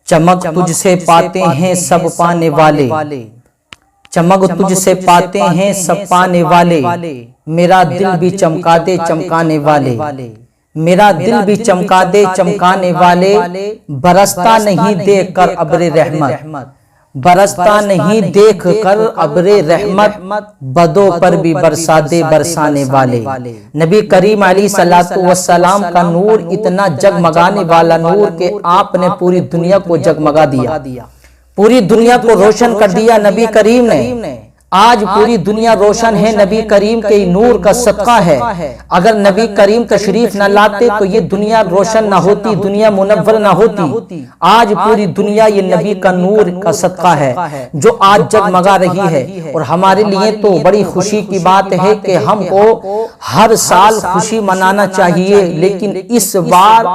چمک تجھ سے پاتے ہیں سب پانے والے، چمک تجھ سے پاتے ہیں سب پانے والے، میرا دل بھی چمکا دے چمکانے والے، میرا دل بھی چمکا دے چمکانے والے، برستا نہیں دیکھ کر ابر رحمت، برستا نہیں دیکھ کر ابر رحمت، بدوں پر بھی برسا دے برسانے والے۔ نبی کریم علیہ السلام کا نور اتنا جگمگانے والا نور کہ آپ نے پوری دنیا کو جگمگا دیا، پوری دنیا کو روشن کر دیا نبی کریم نے۔ آج پوری دنیا روشن ہے نبی کریم کے نور کا صدقہ ہے۔ اگر نبی کریم تشریف نہ لاتے تو یہ دنیا روشن نہ ہوتی، دنیا منور نہ ہوتی۔ آج پوری دنیا یہ نبی کا نور کا صدقہ ہے جو آج جگمگا رہی ہے، اور ہمارے لیے تو بڑی خوشی کی بات ہے کہ ہم کو ہر سال خوشی منانا چاہیے، لیکن اس بار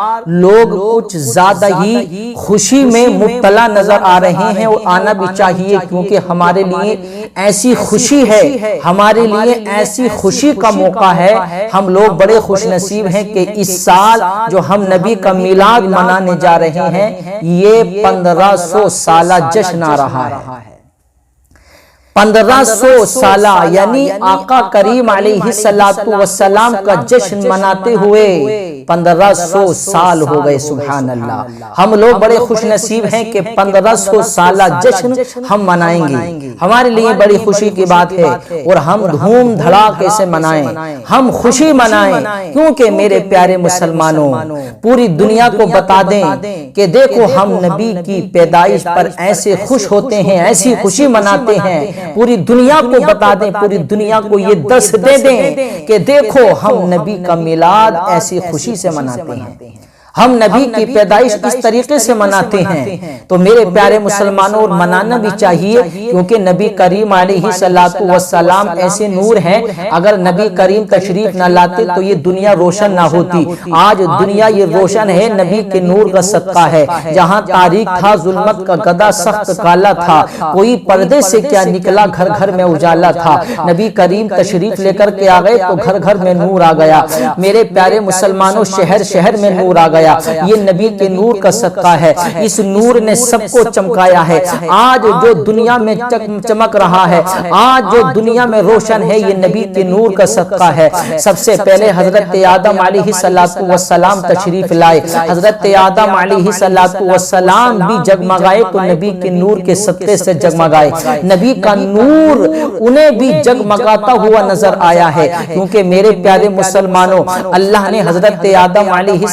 لوگ کچھ زیادہ ہی خوشی میں مبتلا نظر آ رہے ہیں، اور آنا بھی چاہیے، کیونکہ ہمارے لیے ایسی خوشی ہے، ہمارے لیے ایسی خوشی کا موقع ہے۔ ہم لوگ بڑے خوش نصیب ہیں کہ اس سال جو ہم نبی کا میلاد منانے جا رہے ہیں، یہ 1500 سالہ جشن آ رہا ہے۔ 1500 سالہ یعنی آقا کریم علیہ السلام کا جشن مناتے ہوئے 1500 سال ہو گئے۔ سبحان اللہ، ہم لوگ بڑے خوش نصیب ہیں کہ 1500 سالہ جشن ہم منائیں گے۔ ہمارے لیے بڑی خوشی کی بات ہے، اور ہم دھوم دھڑاکے سے منائیں، ہم خوشی منائیں، کیونکہ میرے پیارے مسلمانوں پوری دنیا کو بتا دیں کہ دیکھو ہم نبی کی پیدائش پر ایسے خوش ہوتے ہیں، ایسی خوشی مناتے ہیں۔ پوری دنیا کو بتا دیں، پوری دنیا کو یہ دست دے دیں کہ دیکھو ہم نبی کا میلاد ایسی خوشی سے مناتے ہیں، ہم نبی کی پیدائش اس طریقے سے مناتے ہیں۔ تو میرے پیارے مسلمانوں، اور منانا بھی چاہیے، کیونکہ نبی کریم علیہ السلام ایسے نور ہیں، اگر نبی کریم تشریف نہ لاتے تو یہ دنیا روشن نہ ہوتی۔ آج دنیا یہ روشن ہے، نبی کے نور کا صدقہ ہے۔ جہاں تاریک تھا، ظلمت کا گدا سخت کالا تھا، کوئی پردے سے کیا نکلا، گھر گھر میں اجالا تھا۔ نبی کریم تشریف لے کر کے آ گئے تو گھر گھر میں نور آ گیا۔ میرے پیارے مسلمانوں، شہر شہر میں نور آ گیا۔ یہ نبی کے نور کا صدقہ ہے، اس نور نے سب کو چمکایا ہے۔ آج جو دنیا میں چمک رہا ہے، آج جو دنیا میں روشن ہے، یہ نبی کے نور کا صدقہ ہے۔ سب سے پہلے حضرت آدم علیہ السلام تشریف لائے، حضرت آدم علیہ السلام بھی جگمگائے تو نبی کے نور کے صدقے سے جگمگائے۔ نبی کا نور انہیں بھی جگمگاتا ہوا نظر آیا ہے، کیونکہ میرے پیارے مسلمانوں اللہ نے حضرت آدم علیہ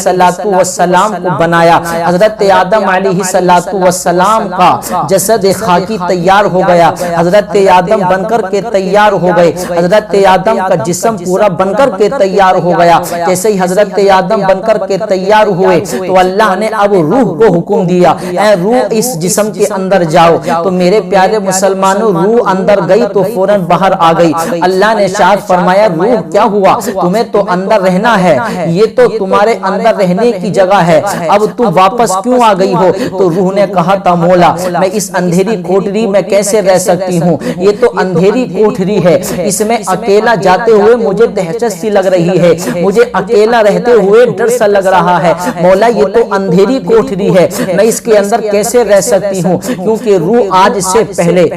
السلام کو بنایا۔ حضرت آدم علیہ السلام کا جسد خاکی تیار ہو گیا، حضرت آدم بن کر کے تیار ہو گئے، حضرت آدم کا جسم پورا بن کر کے تیار ہو گیا۔ جیسے ہی حضرت آدم بن کر کے تیار ہوئے تو اللہ نے اب روح کو حکم دیا، اے روح اس جسم کے اندر جاؤ۔ تو میرے پیارے مسلمانوں روح اندر گئی تو فوراً باہر آ گئی۔ اللہ نے ارشاد فرمایا، روح کیا ہوا؟ تمہیں تو اندر رہنا ہے، یہ تو تمہارے اندر رہنے کی جگہ ہے، اب تم واپس کیوں آ گئی ہو؟ تو روح نے کہا تھا، مولا میں اس اندھیری کوٹری میں کیسے رہ سکتی ہوں؟ یہ تو اندھیری کوٹری ہے، اس میں اکیلا جاتے ہوئے مجھے دہشت سی لگ رہی ہے، مجھے اکیلا رہتے ہوئے ڈر سا لگ رہا ہے۔ مولا یہ تو اندھیری کوٹری ہے، میں اس کے اندر کیسے رہ سکتی ہوں؟ کیونکہ روح آج سے پہلے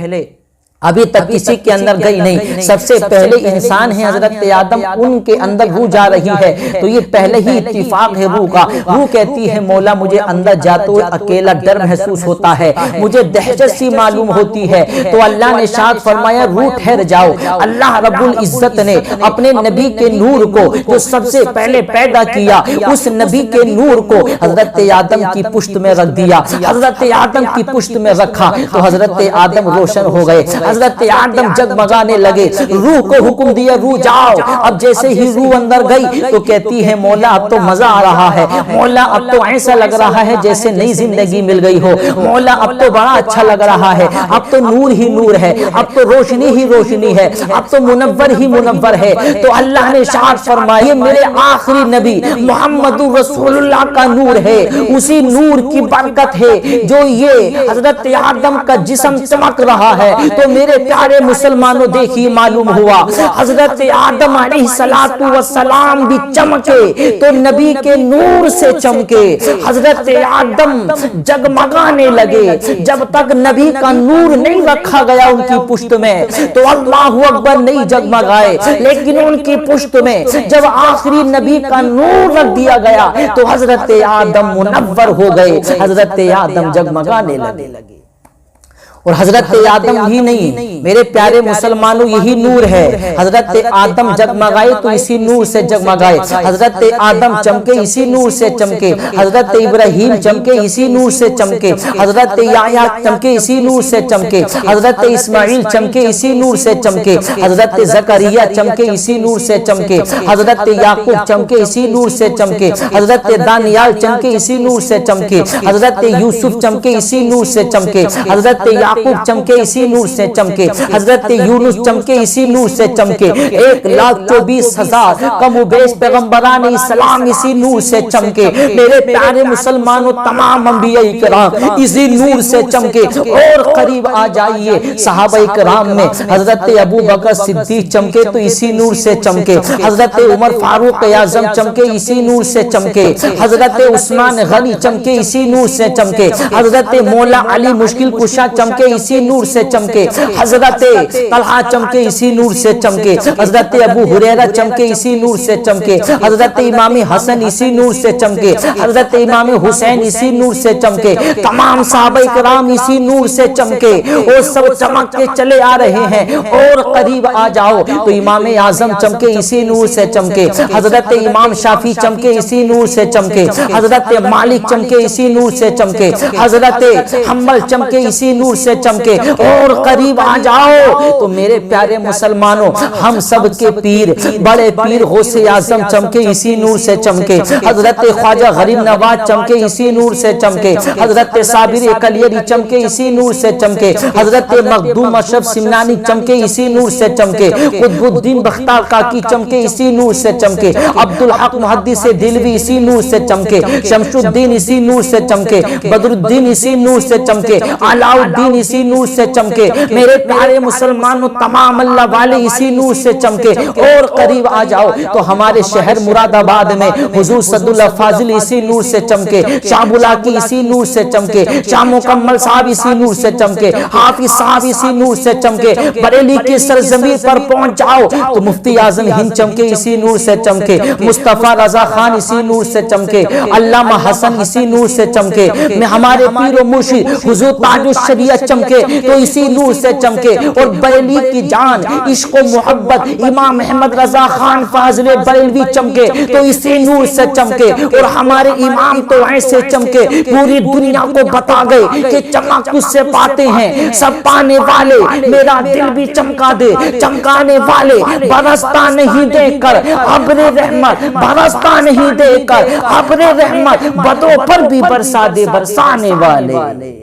ابھی تک کسی کے اندر گئی نہیں، سب سے پہلے انسان ہے حضرت آدم، ان کے اندر روح جا رہی ہے، تو یہ پہلے ہی اتفاق ہے روح کا۔ روح کہتی ہے، مولا مجھے اندر جاتے ہوئے اکیلا ڈر محسوس ہوتا ہے، مجھے دہشت سی معلوم ہوتی ہے۔ تو اللہ نے ارشاد فرمایا، روح ٹھہر جاؤ۔ اللہ رب العزت نے اپنے نبی کے نور کو جو سب سے پہلے پیدا کیا، اس نبی کے نور کو حضرت آدم کی پشت میں رکھ دیا۔ حضرت آدم کی پشت میں رکھا تو حضرت آدم روشن ہو گئے، حضرت آدم جگمگانے لگے۔ روح کو حکم دیا، روح جاؤ۔ اب جیسے ہی روح اندر گئی تو کہتی ہے، مولا اب تو مزہ آ رہا ہے، مولا اب تو ایسا لگ رہا ہے جیسے نئی زندگی مل گئی ہو، مولا اب تو بڑا اچھا لگ رہا ہے، اب تو نور ہی نور ہے، اب تو روشنی ہی روشنی ہے، اب تو منور ہی منور ہے۔ تو اللہ نے ارشاد فرمایا، یہ میرے آخری نبی محمد رسول اللہ کا نور ہے، اسی نور کی برکت ہے جو یہ حضرت آدم کا جسم چمک رہا ہے۔ تو میرے پیارے مسلمانوں دیکھیے معلوم ہوا حضرت آدم علیہ السلام بھی چمکے تو نبی کے نور سے چمکے. حضرت آدم جگمگانے لگے. جب تک نبی کا نور نہیں رکھا گیا ان کی پشت میں تو اللہ اکبر نہیں جگمگائے, لیکن ان کی پشت میں جب آخری نبی کا نور رکھ دیا گیا تو حضرت آدم منور ہو گئے, حضرت آدم جگمگانے لگے. اور حضرت آدم ہی نہیں میرے پیارے مسلمانوں یہی نور ہے. حضرت آدم جگمگائے تو اسی نور سے جگمگائے. حضرت آدم چمکے اسی نور سے چمکے. حضرت ابراہیم چمکے اسی نور سے چمکے. حضرت یحییٰ چمکے اسی نور سے چمکے. حضرت اسماعیل چمکے اسی نور سے چمکے. حضرت زکریا چمکے اسی نور سے چمکے. حضرت یعقوب چمکے اسی نور سے چمکے. حضرت دانیال چمکے اسی نور سے چمکے. حضرت یوسف چمکے اسی نور سے چمکے. حضرت یعقوب چمکے اسی نور سے چمکے. حضرت یونس چمکے اسی نور سے چمکے. 1,24,000 کم و بیش پیغمبران اسلام اسی نور سے چمکے. میرے پیارے مسلمانوں تمام انبیاء کرام اسی نور سے چمکے. اور قریب آ جائیے صحابہ کرام میں حضرت ابو بکر صدیق چمکے تو اسی نور سے چمکے. حضرت عمر فاروق اعظم چمکے اسی نور سے چمکے. حضرت عثمان غنی چمکے اسی نور سے چمکے. حضرت مولا علی مشکل کشا چمکے اسی نور سے چمکے. حضرت طلحہ چمکے اسی نور سے چمکے. حضرت ابو ہریرہ چمکے اسی نور سے چمکے. حضرت امام حسن اسی نور سے چمکے. حضرت امام حسین اسی نور سے چمکے. تمام صحابہ کرام اسی نور سے چمکے. وہ سب چمک کے چلے آ رہے ہیں. اور قریب آ جاؤ تو امام اعظم چمکے اسی نور سے چمکے. حضرت امام شافعی چمکے اسی نور سے چمکے. حضرت مالک چمکے اسی نور سے چمکے. حضرت حنبل چمکے اسی نور سے چمکے. اور قریب آ جاؤ تو میرے پیارے مسلمانوں ہم سب کے پیر بڑے پیر غوث اعظم چمکے اسی نور سے چمکے. حضرت خواجہ غریب نواز چمکے اسی نور سے چمکے. حضرت صابر کلیری چمکے اسی نور سے چمکے. حضرت مخدوم اشرف سمنانی چمکے اسی نور سے چمکے. قطب الدین بختیار کاکی چمکے اسی نور سے چمکے. عبدالحق محدث دہلوی اسی نور سے چمکے. شمس الدین اسی نور سے چمکے. بدر الدین اسی نور سے چمکے. علاء الدین اسی نور سے چمکے. میرے پیارے مسلمانوں تمام اللہ والے اسی نور سے چمکے. اور قریب آ جاؤ تو ہمارے شہر مراد آباد میں حضور صد اللہ فاضل اسی نور سے چمکے. شاہ بلاکی اسی نور سے چمکے. شاہ مکمل صاحب اسی نور سے چمکے. حافظ صاحب اسی نور سے چمکے. بریلی کی سرزمین پر پہنچ جاؤ تو مفتی اعظم ہند چمکے اسی نور سے چمکے. مصطفیٰ رضا خان اسی نور سے چمکے. علامہ حسن اسی نور سے چمکے. میں ہمارے پیر و مرشد حضور تاج الشریعت چمکے تو اسی نور سے چمکے. اور بریلی کی جان عشق و محبت امام احمد رضا خان فاضل بریلوی چمکے تو اسی نور سے چمکے. اور ہمارے امام تو ایسے چمکے پوری دنیا کو بتا گئے کہ چمک اس سے پاتے ہیں سب پانے والے. میرا دل بھی چمکا دے چمکانے والے. برستا نہیں دے کر ابر رحمت برستا نہیں دے کر ابر رحمت بدوں پر بھی برسا دے برسانے والے.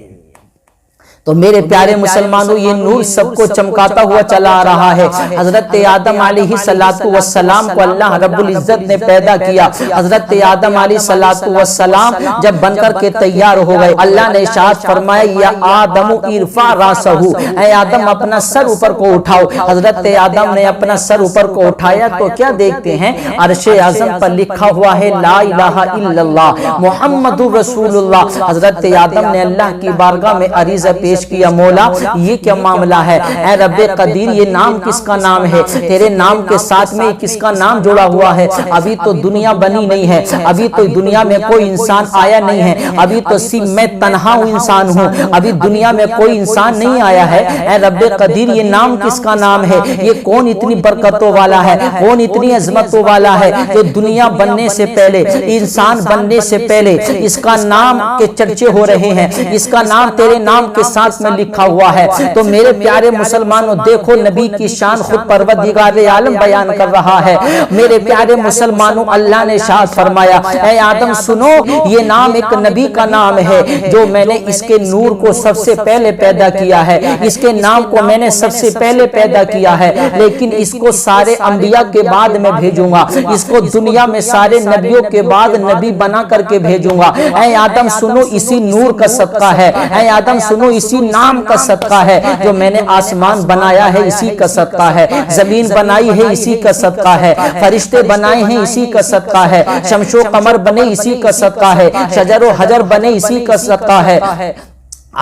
تو میرے پیارے مسلمانوں یہ نور سب کو چمکاتا ہوا چلا آ رہا ہے. حضرت آدم علیہ السلام کو اللہ رب العزت نے پیدا کیا. حضرت آدم علیہ السلام جب بن کر کے تیار ہو گئے اللہ نے ارشاد فرمایا یا آدم ارفع راسہ, اے آدم اپنا سر اوپر کو اٹھاؤ. حضرت آدم نے اپنا سر اوپر کو اٹھایا تو کیا دیکھتے ہیں عرش اعظم پر لکھا ہوا ہے لا الہ الا اللہ محمد رسول اللہ. حضرت آدم نے اللہ کی بارگاہ میں عریضہ پیش کیا مولا یہ کیا معاملہ ہے. اے رب قدیر یہ نام کس کا نام ہے, تیرے نام کے ساتھ میں کس کا نام جڑا ہوا ہے. ابھی تو دنیا بنی نہیں ہے, ابھی تو دنیا میں کوئی انسان آیا نہیں ہے, ابھی تو صرف میں تنہا انسان ہوں, ابھی دنیا میں کوئی انسان نہیں آیا ہے. اے رب قدیر یہ نام کس کا نام ہے, یہ کون اتنی برکتوں والا ہے, کون اتنی عظمتوں والا ہے جو دنیا بننے سے پہلے انسان بننے سے پہلے اس کا نام کے چرچے ہو رہے ہیں, اس کا نام تیرے نام کے ساتھ میں لکھا ہوا ہے. تو میرے پیارے مسلمانوں دیکھو نبی کی شان خود پروردگار عالم بیان کر رہا ہے. میرے پیارے مسلمانوں اللہ نے ارشاد فرمایا اے آدم سنو یہ نام ایک نبی کا نام ہے جو میں نے اس کے نور کو سب سے پہلے پیدا کیا ہے, اس کے نام کو میں نے سب سے پہلے پیدا کیا ہے, لیکن اس کو سارے انبیاء کے بعد میں بھیجوں گا, اس کو دنیا میں سارے نبیوں کے بعد نبی بنا کر کے بھیجوں گا. اے آدم سنو اسی نور کا صدقہ ہے, اے آدم سنو اسی اسی نام کا صدقہ ہے، جو میں نے آسمان بنایا ہے اسی کا صدقہ ہے، زمین بنائی ہے اسی کا صدقہ ہے، فرشتے بنائے ہیں اسی کا صدقہ ہے، شمس و قمر بنے اسی کا صدقہ ہے، شجر و حجر بنے اسی کا صدقہ ہے،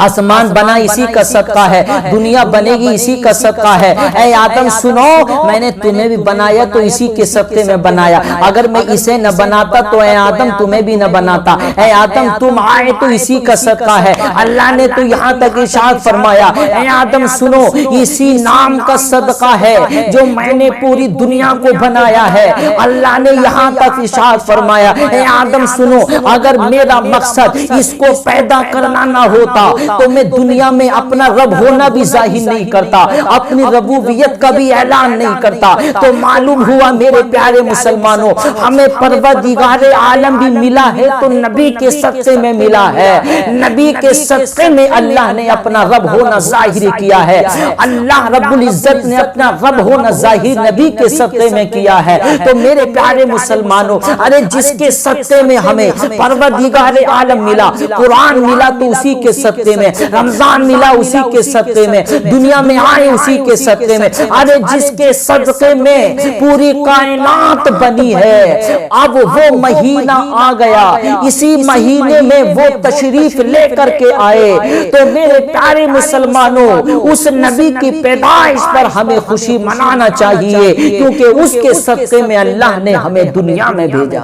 آسمان بنا اسی کا صدقہ ہے، دنیا بنے گی اسی کا صدقہ ہے۔ اے آدم سنو، میں نے تمہیں بھی بنایا تو اسی کے صدقے میں بنایا، اگر میں اسے نہ بناتا تو اے آدم تمہیں بھی نہ بناتا، اے آدم تم آئے تو اسی کا صدقہ ہے۔ اللہ نے تو یہاں تک ارشاد فرمایا، اے آدم سنو، اسی نام کا صدقہ ہے جو میں نے پوری دنیا کو بنایا ہے۔ اللہ نے یہاں تک ارشاد فرمایا، اے آدم سنو، اگر میرا مقصد اس کو پیدا کرنا نہ ہوتا تو میں دنیا میں اپنا رب ہونا بھی ظاہر نہیں کرتا، اپنی ربوبیت کا بھی اعلان نہیں کرتا۔ تو معلوم ہوا میرے پیارے مسلمانوں، ہمیں پروردگار عالم بھی ملا ہے تو نبی کے صدقے میں ملا ہے، نبی کے صدقے میں اللہ نے اپنا رب ہونا ظاہر کیا ہے، اللہ رب العزت نے اپنا رب ہونا ظاہر نبی کے صدقے میں کیا ہے۔ تو میرے پیارے مسلمانوں، ارے جس کے صدقے میں ہمیں پروردگار عالم ملا، قرآن ملا تو اسی کے صدقے میں، رمضان ملا اسی کے صدقے میں، دنیا میں آئے اسی کے صدقے میں، ارے جس کے صدقے میں پوری کائنات بنی ہے، اب وہ مہینہ آ گیا، اسی مہینے میں وہ تشریف لے کر کے آئے، تو میرے پیارے مسلمانوں اس نبی کی پیدائش پر ہمیں خوشی منانا چاہیے، کیونکہ اس کے صدقے میں اللہ نے ہمیں دنیا میں بھیجا۔